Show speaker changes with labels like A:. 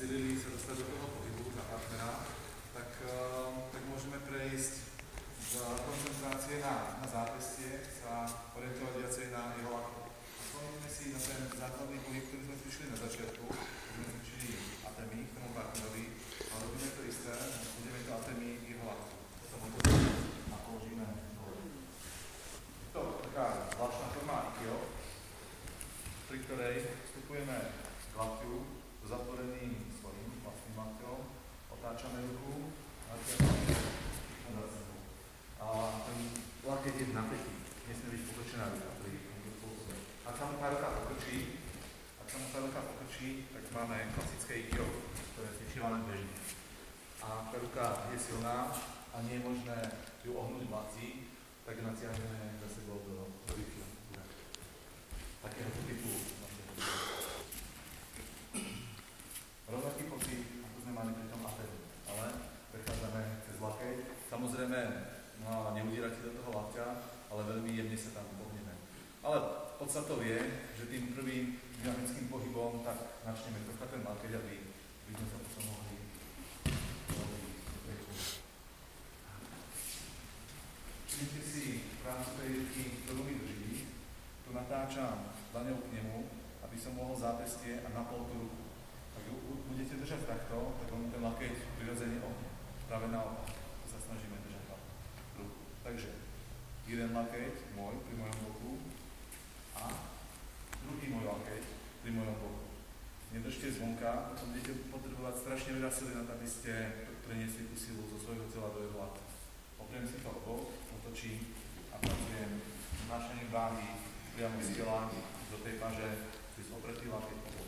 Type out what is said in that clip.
A: silili sa dostať do toho pohybu za partnera, tak môžeme prejsť z koncentrácie na zápestie, sa orientovať viacej na jeho laktu. Spomíname si na ten základný pohyb, ktorý sme cvičili na začiatku, sme cvičili atemi k tomu partnerovi, ale robíme to isté, budeme to atemi k jeho laktu. A položíme dole. To je taká zvláštna forma Aikio, pri ktorej vstupujeme k lakťu s zatvoreným svojím vlastným lakťom, otáčame ruku, a ten lakteť je napätý, nesmie byť potočená ruka pri tomto spôsobe. Ak sa mu tá ruka pokrčí, tak máme klasické Aikio, ktoré cvičíme bežne. A tá ruka je silná a nie je možné ju ohnúť v lakti, tak natiahneme za sebou do rytmu. Takého typu. Rovnaký pocit, ako sme mali pri tom atemu, ale prechádzame cez lakeť. Samozrejme, neudierate do toho lakťa, ale veľmi jemne sa tam pohneme. Ale podstatou je, že tým prvým dynamickým pohybom tak načneme trocha ten lakeť, aby sme sa potom mohli všimnite si v rámci tej ruky, ktorú mi drží. Tu natáčam dlaňou k nemu, aby som mohol zápestie a napol tú ruku. Ak ju budete držať takto, tak on ten lakeť prirodzene ohne. Práve naopak sa snažíme držať ruku. Takže jeden lakeť môj pri mojom boku a druhý môj lakeť pri mojom boku. Nedržte zvonka, potom budete potrebovať strašne veľa sily na to, aby ste preniesli tú silu zo svojho tela do jeho lakťa. Opriem si to obok, otočím a pracujem znášaním váhy priamo z tela do tej paže cez opretý lakeť.